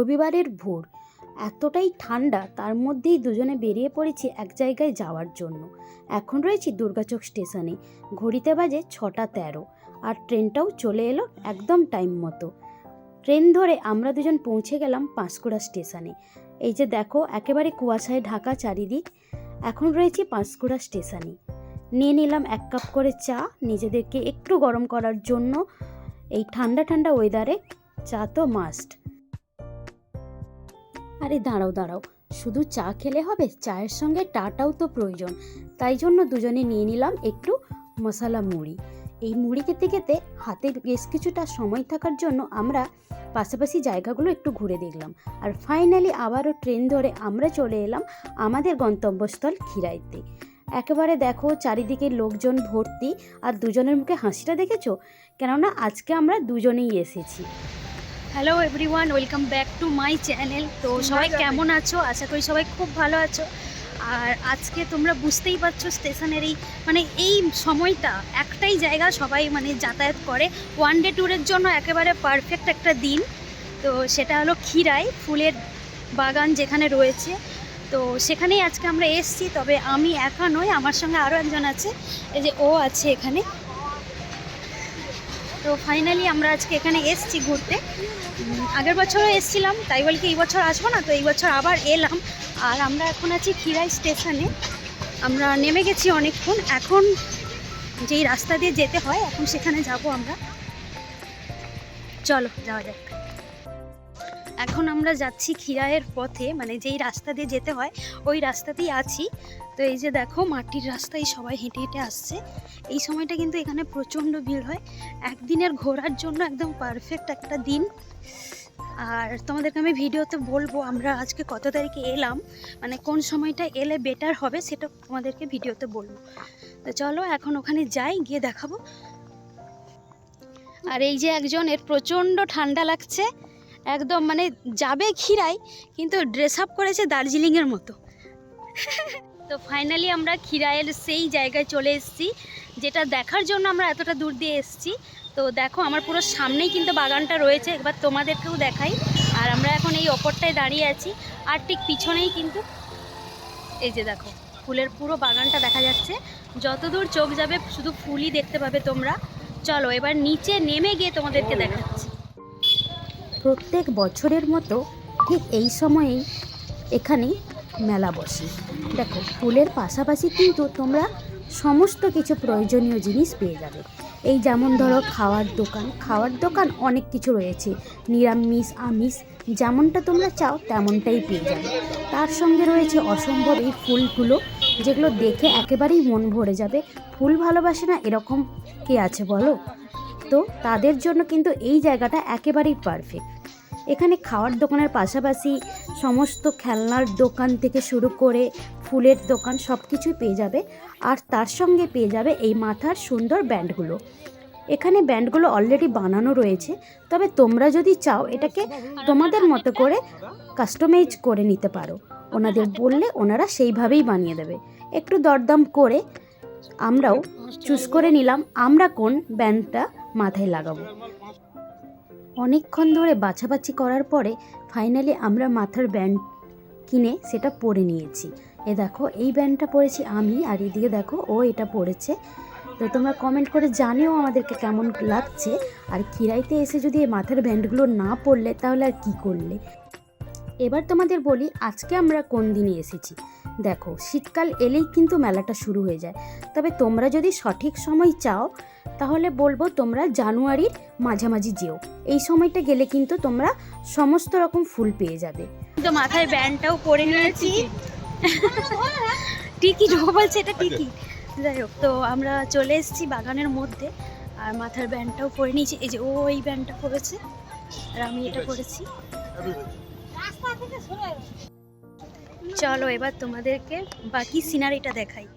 রবিবারের ভোর, এতটাই ঠান্ডা, তার মধ্যেই দুজনে বেরিয়ে পড়েছি এক জায়গায় যাওয়ার জন্য। এখন রয়েছি দুর্গাচক স্টেশনে, ঘড়িতে বাজে 6:13 আর ট্রেনটাও চলে এলো একদম টাইম মতো। ট্রেন ধরে আমরা দুজন পৌঁছে গেলাম পাঁশকুড়া স্টেশনে। এই যে দেখো, একেবারে কুয়াশায় ঢাকা চারিদিক। এখন রয়েছি পাঁশকুড়া স্টেশনে। নিয়ে নিলাম 1 কাপ করে চা, নিজেদেরকে একটু গরম করার জন্য। এই ঠান্ডা ঠান্ডা ওয়েদারে চা তো মাস্ট। আরে দাঁড়াও দাঁড়াও, শুধু চা খেলে হবে? চায়ের সঙ্গে টাটাও তো প্রয়োজন। তাই জন্য দুজনে নিয়ে নিলাম একটু মশলা মুড়ি। এই মুড়ি খেতে খেতে হাতে বেশ কিছুটা সময় থাকার জন্য আমরা পাশাপাশি জায়গাগুলো একটু ঘুরে দেখলাম। আর ফাইনালি আবারও ট্রেন ধরে আমরা চলে এলাম আমাদের গন্তব্যস্থল খিরাইতে। একেবারে দেখো, চারিদিকে লোকজন ভর্তি, আর দুজনের মুখে হাসিটা দেখেছো? কেননা আজকে আমরা দুজনেই এসেছি। Hello everyone, welcome back to my channel. তো সবাই কেমন আছো? আশা করি সবাই খুব ভালো আছো। আর আজকে তোমরা বুঝতেই পারছো স্টেশনের এই সময়টা, একটাই জায়গা সবাই যাতায়াত করে ওয়ান ডে ট্যুরের জন্য, একেবারে পারফেক্ট একটা দিন। তো সেটা হলো খিরাই, ফুলের বাগান যেখানে রয়েছে। তো সেখানেই আজকে আমরা এসছি। তবে আমি একা নই, আমার সঙ্গে আরও একজন আছে, এই যে ও আছে এখানে। তো ফাইনালি আমরা আজকে এখানে এসছি ঘুরতে। আগের বছরও এসছিলাম, তাই বলি কি এই বছর আসবো না, তো এই বছর আবার এলাম। আর আমরা এখন আছি খিরাই স্টেশনে। আমরা নেমে গেছি অনেকক্ষণ। এখন যেই রাস্তা দিয়ে যেতে হয়, এখন সেখানে যাব আমরা। চলো যাওয়া যাক। এখন আমরা যাচ্ছি খিরাইয়ের পথে, যেই রাস্তা দিয়ে যেতে হয় ওই রাস্তাতেই আছি। তো এই যে দেখো, মাটির রাস্তায় সবাই হেঁটে হেঁটে আসছে। এই সময়টা কিন্তু এখানে প্রচণ্ড ভিড় হয়। একদিনের ঘোরার জন্য একদম পারফেক্ট একটা দিন। আর তোমাদেরকে আমি ভিডিওতে বলবো আমরা আজকে কত তারিখে এলাম, কোন সময়টা এলে বেটার হবে সেটা তোমাদেরকে ভিডিওতে বলবো। তো চলো এখন ওখানে যাই, গিয়ে দেখাবো। আর এই যে একজনের প্রচণ্ড ঠান্ডা লাগছে, একদম যাবে খিরাই, কিন্তু ড্রেস আপ করেছে দার্জিলিংয়ের মতো। তো ফাইনালি আমরা খিরাইয়ের সেই জায়গায় চলে এসেছি, যেটা দেখার জন্য আমরা এতটা দূর দিয়ে এসেছি। তো দেখো, আমার পুরো সামনেই কিন্তু বাগানটা রয়েছে, এবার তোমাদেরকেও দেখাই। আর আমরা এখন এই ওপরটায় দাঁড়িয়ে আছি, আর ঠিক পিছনেই কিন্তু এই যে দেখো, ফুলের পুরো বাগানটা দেখা যাচ্ছে। যতদূর চোখ যাবে শুধু ফুলই দেখতে পাবে তোমরা। চলো এবার নিচে নেমে গিয়ে তোমাদেরকে দেখাচ্ছি। প্রত্যেক বছরের মতো ঠিক এই সময়েই এখানে মেলা বসে। দেখো, ফুলের পাশাপাশি কিন্তু তোমরা সমস্ত কিছু প্রয়োজনীয় জিনিস পেয়ে যাবে। এই যেমন ধরো খাওয়ার দোকান অনেক কিছু রয়েছে, নিরামিষ আমিষ, যেমনটা তোমরা চাও তেমনটাই পেয়ে যাবে। তার সঙ্গে রয়েছে অসম্ভব এই ফুলগুলো, যেগুলো দেখে একেবারেই মন ভরে যাবে। ফুল ভালোবাসে না এরকম কে আছে বলো? তো তাদের জন্য কিন্তু এই জায়গাটা একেবারেই পারফেক্ট। এখানে খাওয়ার দোকানের পাশাপাশি সমস্ত খেলনার দোকান থেকে শুরু করে ফুলের দোকান সব কিছুই পেয়ে যাবে। আর তার সঙ্গে পেয়ে যাবে এই মাথার সুন্দর ব্যান্ডগুলো। এখানে ব্যান্ডগুলো অলরেডি বানানো রয়েছে, তবে তোমরা যদি চাও এটাকে তোমাদের মতো করে কাস্টমাইজ করে নিতে পারো। ওনাদের বললে ওনারা সেইভাবেই বানিয়ে দেবে। একটু দরদাম করে আমরাও চুজ করে নিলাম আমরা কোন ব্যান্ডটা মাথায় লাগাবো। অনেকক্ষণ ধরে বাছাবাছি করার পরে ফাইনালি আমরা মাথার ব্যান্ড কিনে সেটা পরে নিয়েছি। এ দেখো, এই ব্যান্ডটা পরেছি আমি, আর এদিকে দেখো ও এটা পরেছে। তো তোমরা কমেন্ট করে জানিও আমাদেরকে কেমন লাগছে। আর খিরাইতে এসে যদি এই মাথার ব্যান্ডগুলো না পরলে তাহলে আর কি করলে। এবার তোমাদের বলি আজকে আমরা কোন দিনে এসেছি। দেখো, শীতকাল এলেই কিন্তু মেলাটা শুরু হয়ে যায়। তবে তোমরা যদি সঠিক সময় চাও তাহলে বলবো তোমরা জানুয়ারির মাঝামাঝি যেও। এই সময়টা গেলে কিন্তু তোমরা সমস্ত রকম ফুল পেয়ে যাবে। তো মাথায় ব্যান্ডটাও পরে নিয়েছি। টিকিট বলছে এটা টিকিট। যাই হোক, তো আমরা চলে এসেছি বাগানের মধ্যে, আর মাথার ব্যান্ডটাও পরে নিয়েছি। এই যে ও এই ব্যান্ডটা পরেছে, আর আমি এটা পরেছি। চলো এবার তোমাদেরকে বাকি সিনারিটা দেখাই।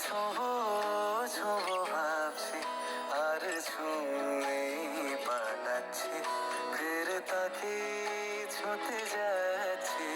ছোঁবো ছোঁবো ভাবছি, আর ছুঁয়েই পালাচ্ছি, ফের তাকে ছুঁতে যাচ্ছি।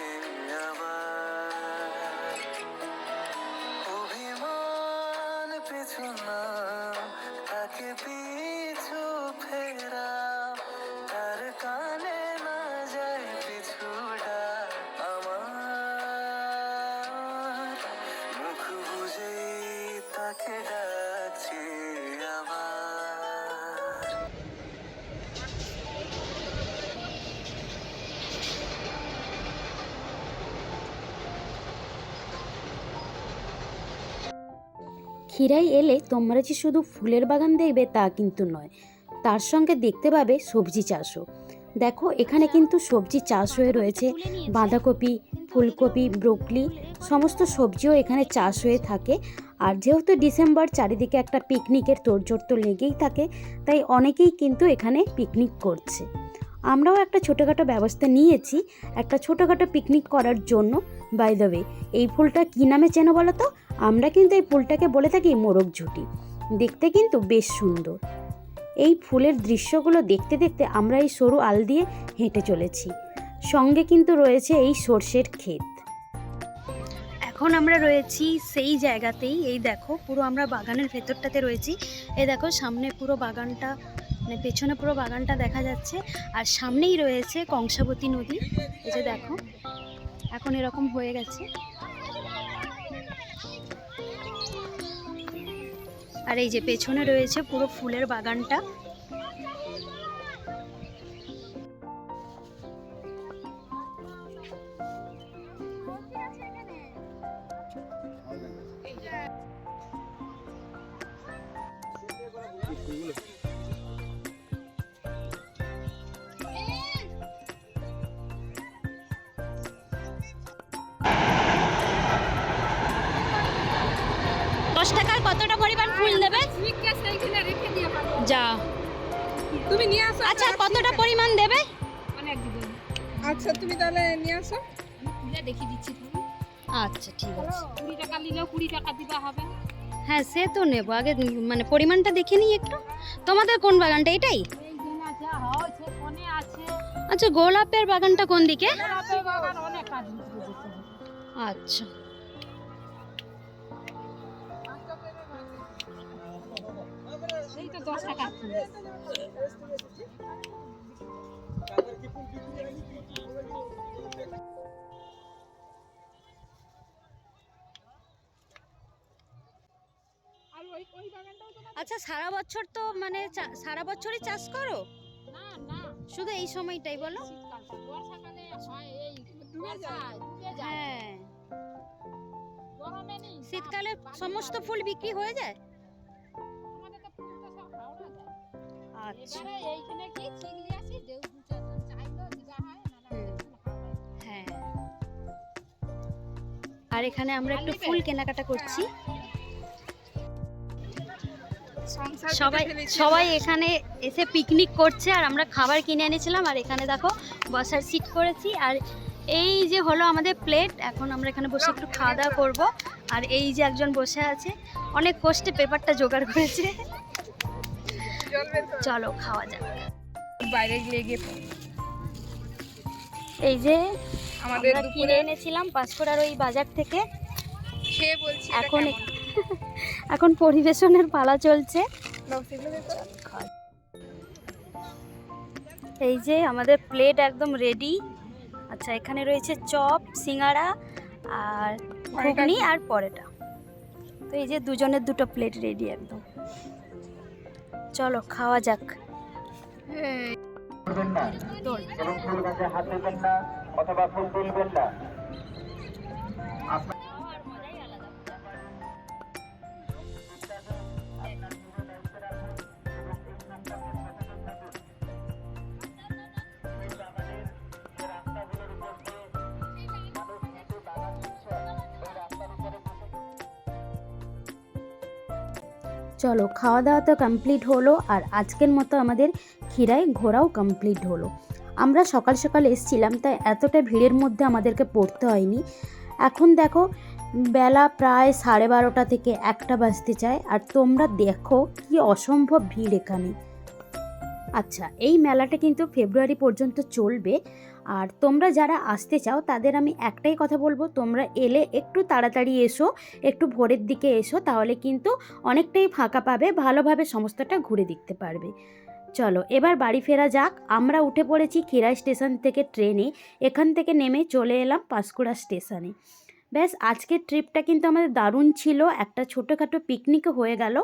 খিরাই এলে তোমরা যে শুধু ফুলের বাগান দেখবে তা কিন্তু নয়, তার সঙ্গে দেখতে পাবে সবজি চাষও। দেখো এখানে কিন্তু সবজি চাষ হয়ে রয়েছে, বাঁধাকপি, ফুলকপি, ব্রোকলি, সমস্ত সবজিও এখানে চাষ হয়ে থাকে। আর যেহেতু ডিসেম্বর, চারিদিকে একটা পিকনিকের তোড়জোড় তো লেগেই থাকে, তাই অনেকেই কিন্তু এখানে পিকনিক করছে। আমরাও একটা ছোটোখাটো ব্যবস্থা নিয়েছি একটা ছোটোখাটো পিকনিক করার জন্য। বাই দ্য ওয়ে, এই ফুলটা কী নামে চেনো বলো তো? আমরা কিন্তু এই ফুলটাকে বলে থাকি মোরগ ঝুঁটি। দেখতে কিন্তু বেশ সুন্দর। এই ফুলের দৃশ্যগুলো দেখতে দেখতে আমরা এই সরু আল দিয়ে হেঁটে চলেছি। সঙ্গে কিন্তু রয়েছে এই সর্ষের ক্ষেত। এখন আমরা রয়েছি সেই জায়গাতেই। এই দেখো পুরো আমরা বাগানের ভেতরটাতে রয়েছি। এই দেখো সামনে পুরো বাগানটা, মানে পেছনে পুরো বাগানটা দেখা যাচ্ছে। আর সামনেই রয়েছে কংসাবতী নদী। এই যে দেখো এখন এরকম হয়ে গেছে। আর এই যে পেছনে রয়েছে পুরো ফুলের বাগানটা। টাকার কতটা পরিমাণ ফুল দেবে? যা তুমি নিয়ে আসো। আচ্ছা কতটা পরিমাণ দেবে? অনেক দিবেন। আচ্ছা তুমি তাহলে নিয়ে আসো, দেখিয়ে দিচ্ছি। আচ্ছা ঠিক আছে। 20 টাকা নিলেও 20 টাকা দিবা হবে। হ্যাঁ সে তো নেবো, আগে মানে পরিমাণটা দেখে নিই একটু। তোমাদের কোন বাগানটা এটাই? এই দিন আছে, হচ্ছে কোণে আছে। আচ্ছা গোলাপের বাগানটা কোন দিকে? গোলাপের বাগান অনেক কাজ দিচ্ছে। আচ্ছা এই তো 10 টাকা। আর ওই বাগানটাও তো আচ্ছা সারা বছর তো মানে সারা বছরই চাষ করো? না না, শুধু এই সময়টাই বলো? শীতকালটা বর্ষাকালে হয় এই ডুবে যায়। হ্যাঁ গরমে নেই। শীতকালে সমস্ত ফুল বিক্রি হয়ে যায়। আমাদের তো ফুল তো সব হাওড়া যায়। আচ্ছা এবারে এইখানে কি চিংড়ি আছে, যে দু চারজন চাইলো দিবা হয়, না না ফুল হাওড়া যায়। হ্যাঁ। আর এখানে আমরা একটু ফুল কেনাকাটা করছি। সবাই সবাই এখানে এসে পিকনিক করছে আর আমরা খাবার কিনে এনেছিলাম। আর এখানে দেখো বসার সিট করেছি। আর এই যে হলো আমাদের প্লেট, এখন আমরা এখানে বসে একটু খাওয়া দাওয়া করবো। আর এই যে একজন বসে আছে, অনেক কষ্টে পেপারটা জোগাড় করেছে। চলো খাওয়া যাক। বাইরে গিয়ে এই যে আমাদের আমরা কিনে এনেছিলাম পাঁচকোড়ার ওই বাজার থেকে। খেয়ে বলছি এখন এখন পরিবেশনের পালা চলছে। এই যে আমাদের প্লেট একদম রেডি। আচ্ছা এখানে রয়েছে চপ, সিঙ্গাড়া আর ঘুগনি আর পরোটা। তো এই যে দুজনের দুটো প্লেট রেডি একদম। চলো খাওয়া যাক। এবং ফুল গাছে হাত দেবেন না অথবা ফুল তুলবেন না। চলো খাওয়া দাওয়া তো কমপ্লিট হলো। আর আজকের মতো আমাদের খিরাই ঘোরাও কমপ্লিট হলো। আমরা সকাল সকাল এসেছিলাম, তাই এতটা ভিড়ের মধ্যে আমাদেরকে পড়তে হয়নি। এখন দেখো বেলা প্রায় 12:30 থেকে 1টা বাজতে চায়। আর তোমরা দেখো কি অসম্ভব ভিড় এখানে। আচ্ছা এই মেলাটা কিন্তু ফেব্রুয়ারি পর্যন্ত চলবে। আর তোমরা যারা আসতে চাও তাদের আমি একটাই কথা বলবো, তোমরা এলে একটু তাড়াতাড়ি এসো, একটু ভোরের দিকে এসো, তাহলে কিন্তু অনেকটাই ফাঁকা পাবে, ভালোভাবে সমস্তটা ঘুরে দেখতে পারবে। চলো এবার বাড়ি ফেরা যাক। আমরা উঠে পড়েছি খিরাই স্টেশন থেকে ট্রেনে। এখান থেকে নেমে চলে এলাম পাঁশকুড়া স্টেশনে। ব্যাস আজকের ট্রিপটা কিন্তু আমাদের দারুণ ছিল, একটা ছোটোখাটো পিকনিকও হয়ে গেল।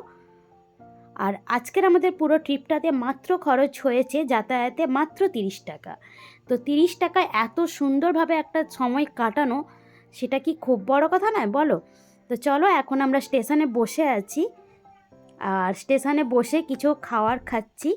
আর আজকের আমাদের পুরো ট্রিপটাতে মাত্র খরচ হয়েছে যাতায়াতে মাত্র 30 টাকা। তো 30 টাকায় এত সুন্দরভাবে একটা সময় কাটানো, সেটা কি খুব বড় কথা নয় বলো? তো চলো এখন আমরা স্টেশনে বসে আছি, আর স্টেশনে বসে কিছু খাওয়ার খাচ্ছি।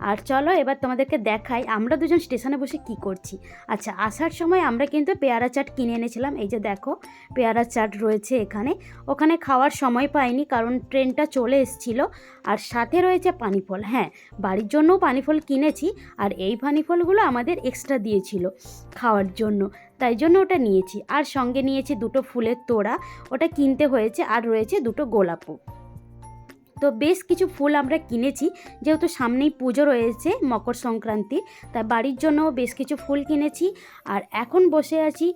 আর চলো এবার তোমাদেরকে দেখাই আমরা দুজন স্টেশনে বসে কি করছি। আচ্ছা, আসার সময় আমরা কিন্তু পেয়ারা চাট কিনে এনেছিলাম। এই যে দেখো পেয়ারা চাট রয়েছে এখানে। ওখানে খাওয়ার সময় পাইনি কারণ ট্রেনটা চলে এসেছিলো। আর সাথে রয়েছে পানিফল। হ্যাঁ, বাড়ির জন্যও পানিফল কিনেছি, আর এই পানিফলগুলো আমাদের এক্সট্রা দিয়েছিল খাওয়ার জন্য, তাই জন্য ওটা নিয়েছি। আর সঙ্গে নিয়েছি দুটো ফুলের তোড়া, ওটা কিনতে হয়েছে। আর রয়েছে দুটো গোলাপও। তো বেশ কিছু ফুল আমরা কিনেছি, যেহেতু সামনেই পুজো রয়েছে মকর সংক্রান্তি, তাই বাড়ির জন্যও বেশ কিছু ফুল কিনেছি। আর এখন বসে আছি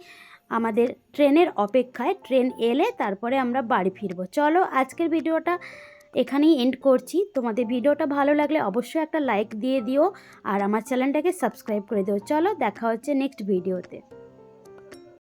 আমাদের ট্রেনের অপেক্ষায়, ট্রেন এলে তারপরে আমরা বাড়ি ফিরবো। চলো আজকের ভিডিওটা এখানেই এন্ড করছি। তোমাদের ভিডিওটা ভালো লাগলে অবশ্যই একটা লাইক দিয়ে দিও, আর আমার চ্যানেলটাকে সাবস্ক্রাইব করে দিও। চলো দেখা হচ্ছে নেক্সট ভিডিওতে।